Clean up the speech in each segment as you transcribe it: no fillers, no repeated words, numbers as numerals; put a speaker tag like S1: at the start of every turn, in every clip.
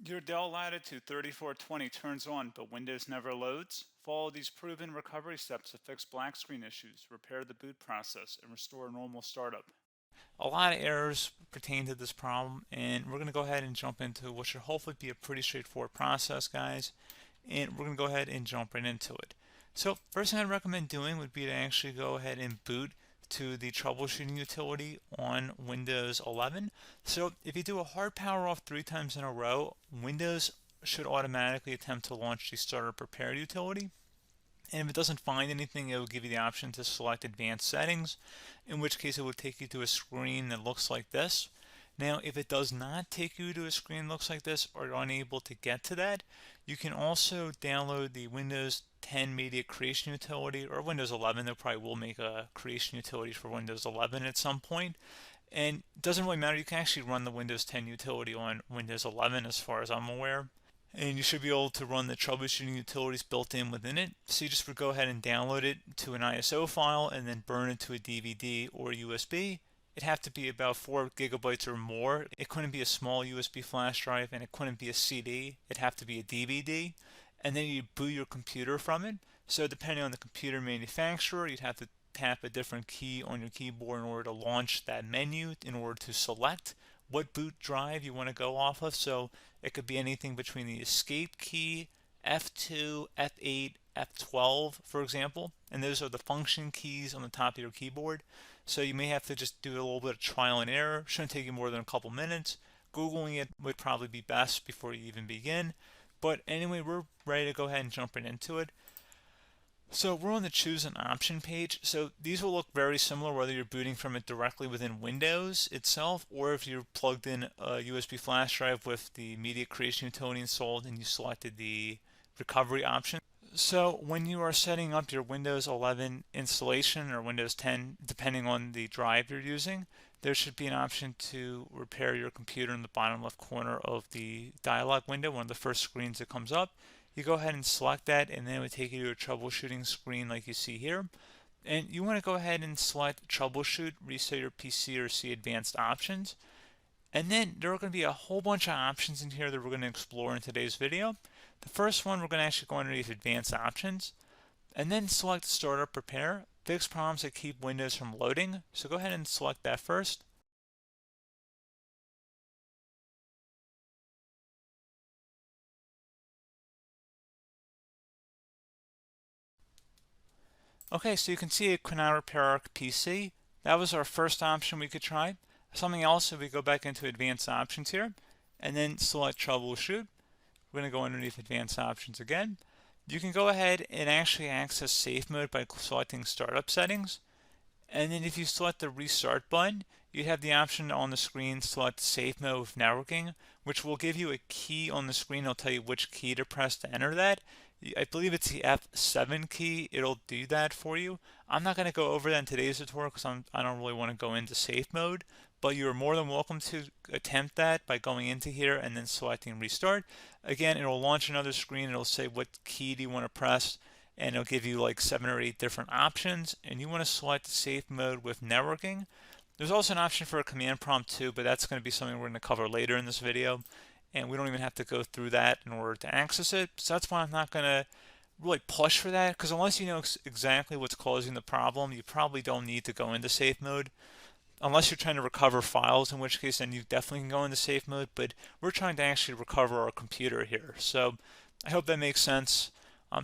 S1: Your Dell Latitude 3420 turns on, but Windows never loads? Follow these proven recovery steps to fix black screen issues, repair the boot process, and restore normal startup. A lot of errors pertain to this problem, and we're going to go ahead and jump into what should hopefully be a pretty straightforward process, guys. And we're going to go ahead and jump right into it. So first thing I'd recommend doing would be to actually go ahead and boot to the troubleshooting utility on Windows 11. So if you do a hard power off 3 times in a row, Windows should automatically attempt to launch the startup repair utility. And if it doesn't find anything, it will give you the option to select advanced settings, in which case it will take you to a screen that looks like this. Now, if it does not take you to a screen that looks like this, or you're unable to get to that, you can also download the Windows 10 Media Creation Utility, or Windows 11. They probably will make a creation utility for Windows 11 at some point. And it doesn't really matter, you can actually run the Windows 10 utility on Windows 11 as far as I'm aware. And you should be able to run the troubleshooting utilities built in within it. So you just would go ahead and download it to an ISO file and then burn it to a DVD or USB. It'd have to be about 4 gigabytes or more. It couldn't be a small USB flash drive, and it couldn't be a CD. It'd have to be a DVD. And then you boot your computer from it. So depending on the computer manufacturer, you'd have to tap a different key on your keyboard in order to launch that menu, in order to select what boot drive you want to go off of. So it could be anything between the escape key, F2, F8, F12, for example. And those are the function keys on the top of your keyboard. So you may have to just do a little bit of trial and error. Shouldn't take you more than a couple minutes. Googling it would probably be best before you even begin. But anyway, we're ready to go ahead and jump right into it. So we're on the choose an option page. So these will look very similar whether you're booting from it directly within Windows itself, or if you're plugged in a USB flash drive with the media creation utility installed and you selected the recovery option. So when you are setting up your Windows 11 installation or Windows 10, depending on the drive you're using, there should be an option to repair your computer in the bottom left corner of the dialog window, one of the first screens that comes up. You go ahead and select that, and then it would take you to a troubleshooting screen like you see here. And you want to go ahead and select troubleshoot, reset your PC, or see advanced options. And then there are going to be a whole bunch of options in here that we're going to explore in today's video. The first one, we're going to actually go underneath advanced options and then select startup repair, fix problems that keep Windows from loading. So go ahead and select that first. Okay, so you can see it could not repair our PC. That was our first option we could try. Something else, if we go back into advanced options here and then select troubleshoot, we're going to go underneath advanced options again. You can go ahead and actually access safe mode by selecting startup settings. And then if you select the restart button, you have the option on the screen select safe mode with networking, which will give you a key on the screen. It'll tell you which key to press to enter that. I believe it's the F7 key. It'll do that for you. I'm not going to go over that in today's tutorial because I don't really want to go into safe mode, but you're more than welcome to attempt that by going into here and then selecting restart. Again, it'll launch another screen. It'll say what key do you want to press, and it'll give you like 7 or 8 different options, and you want to select safe mode with networking. There's also an option for a command prompt too, but that's going to be something we're going to cover later in this video, and we don't even have to go through that in order to access it. So that's why I'm not going to really push for that, because unless you know exactly what's causing the problem, you probably don't need to go into safe mode. Unless you're trying to recover files, in which case then you definitely can go into safe mode, but we're trying to actually recover our computer here. So I hope that makes sense.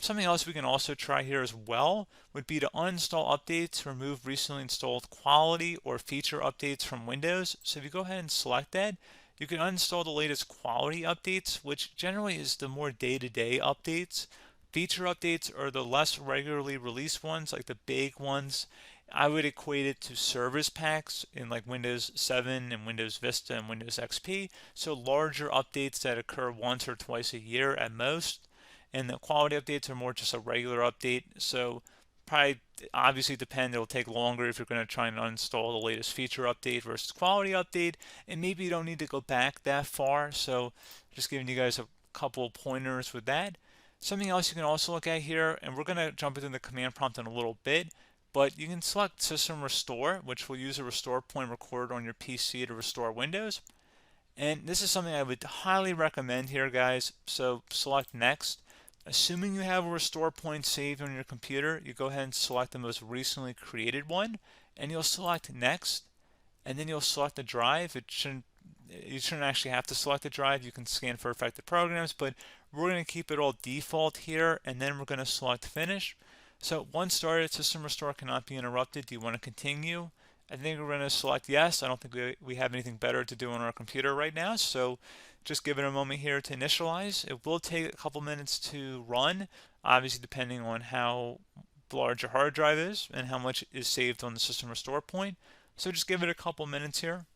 S1: Something else we can also try here as well would be to uninstall updates, remove recently installed quality or feature updates from Windows. So if you go ahead and select that, you can uninstall the latest quality updates, which generally is the more day-to-day updates. Feature updates are the less regularly released ones, like the big ones. I would equate it to service packs in like Windows 7 and Windows Vista and Windows XP. So larger updates that occur once or twice a year at most. And the quality updates are more just a regular update. So probably obviously depend, it'll take longer if you're going to try and uninstall the latest feature update versus quality update. And maybe you don't need to go back that far. So just giving you guys a couple of pointers with that. Something else you can also look at here, and we're going to jump into the command prompt in a little bit, but you can select System Restore, which will use a restore point recorded on your PC to restore Windows. And this is something I would highly recommend here, guys. So select next. Assuming you have a restore point saved on your computer, you go ahead and select the most recently created one, and you'll select next, and then you'll select the drive. You shouldn't actually have to select the drive. You can scan for affected programs, but we're going to keep it all default here, and then we're going to select finish. So once started, system restore cannot be interrupted. Do you want to continue? I think we're going to select yes. I don't think we have anything better to do on our computer right now, so just give it a moment here to initialize. It will take a couple minutes to run, obviously depending on how large your hard drive is and how much is saved on the system restore point. So just give it a couple minutes here.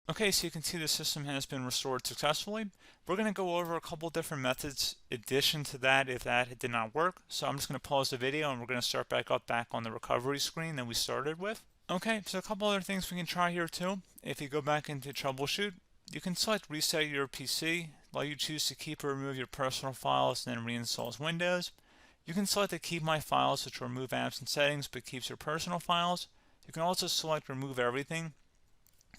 S1: Okay, so you can see the system has been restored successfully. We're going to go over a couple different methods in addition to that if that did not work. So I'm just going to pause the video and we're going to start back on the recovery screen that we started with. Okay, so a couple other things we can try here too. If you go back into troubleshoot, you can select reset your PC while you choose to keep or remove your personal files and then reinstalls Windows. You can select to keep my files, which will remove apps and settings but keeps your personal files. You can also select remove everything,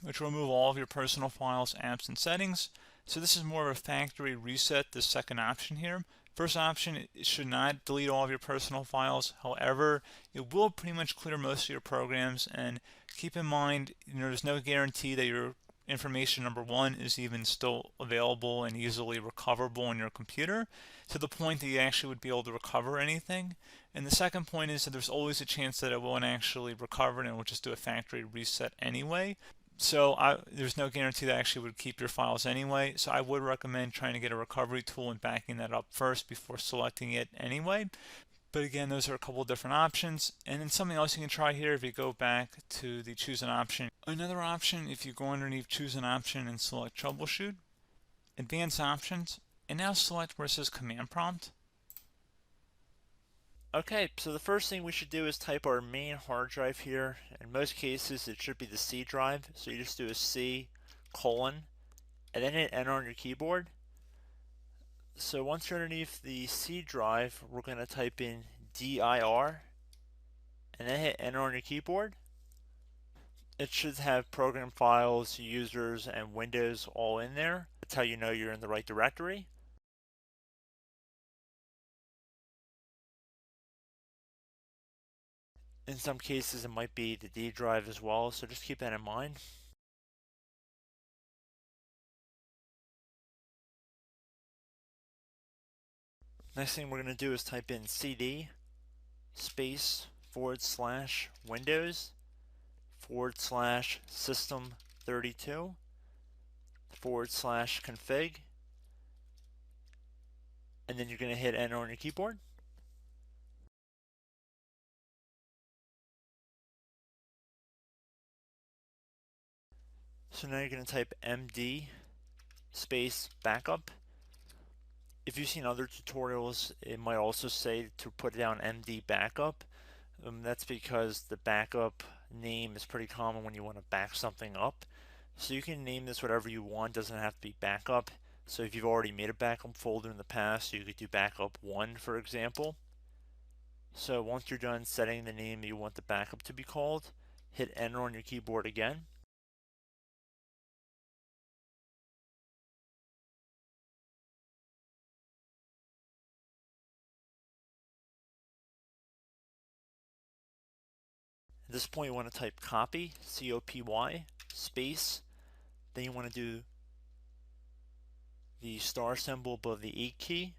S1: which will remove all of your personal files, apps, and settings. So this is more of a factory reset, the second option here. First option, it should not delete all of your personal files. However, it will pretty much clear most of your programs. And keep in mind, there's no guarantee that your information, number one, is even still available and easily recoverable on your computer to the point that you actually would be able to recover anything. And the second point is that there's always a chance that it won't actually recover and it will just do a factory reset anyway. So there's no guarantee that actually would keep your files anyway. So I would recommend trying to get a recovery tool and backing that up first before selecting it anyway. But again, those are a couple different options. And then something else you can try here if you go back to the choose an option. Another option, if you go underneath choose an option and select troubleshoot, advanced options, and now select where it says command prompt.
S2: Okay, so the first thing we should do is type our main hard drive here. In most cases, it should be the C drive. So you just do a C colon and then hit enter on your keyboard. So once you're underneath the C drive, we're going to type in dir and then hit enter on your keyboard. It should have program files, users, and Windows all in there. That's how you know you're in the right directory. In some cases, it might be the D drive as well, so just keep that in mind. Next thing we're going to do is type in cd space / Windows / system 32 / config, and then you're going to hit enter on your keyboard. So now you're going to type md space backup. If you've seen other tutorials, it might also say to put down md backup. That's because the backup name is pretty common when you want to back something up. So you can name this whatever you want, doesn't have to be backup. So if you've already made a backup folder in the past, you could do backup 1, for example. So once you're done setting the name you want the backup to be called, hit enter on your keyboard again. At this point you want to type copy, C-O-P-Y, space, then you want to do the star symbol above the 8 key,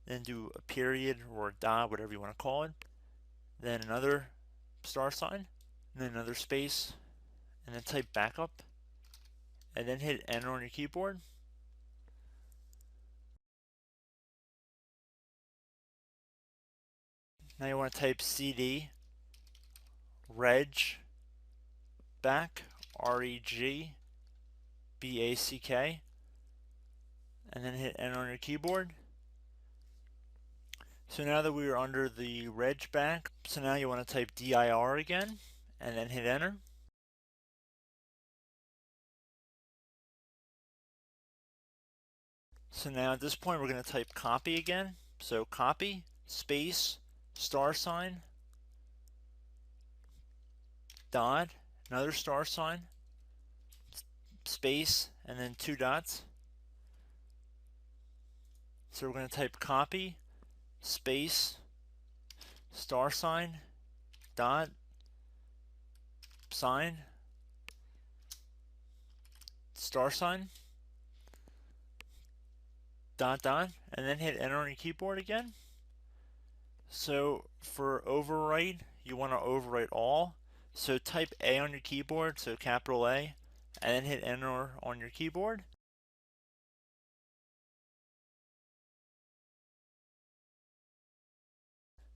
S2: then do a period or a dot, whatever you want to call it, then another star sign, and then another space, and then type backup, and then hit enter on your keyboard. Now you want to type cd reg back, REGBACK, and then hit enter on your keyboard. So now that we are under the reg back, so now you want to type dir again, and then hit enter. So now at this point we're going to type copy again. So copy, space, star sign, dot, another star sign, space, and then 2 dots. So we're going to type copy, space, star sign, dot, sign, star sign, dot, dot, and then hit enter on your keyboard again. So for overwrite, you want to overwrite all. So type A on your keyboard, so capital A, and then hit enter on your keyboard.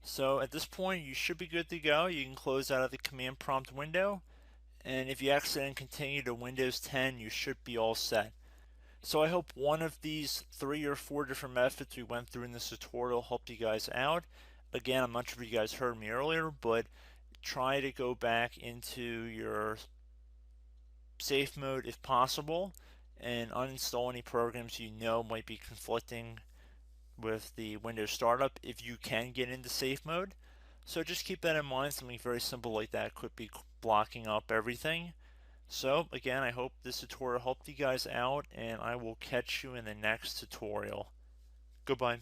S2: So at this point, you should be good to go. You can close out of the command prompt window, and if you accidentally continue to Windows 10, you should be all set. So I hope one of these 3 or 4 different methods we went through in this tutorial helped you guys out. Again, I'm not sure if you guys heard me earlier, but try to go back into your safe mode if possible and uninstall any programs you know might be conflicting with the Windows startup if you can get into safe mode. So just keep that in mind. Something very simple like that could be blocking up everything. So again, I hope this tutorial helped you guys out, and I will catch you in the next tutorial. Goodbye.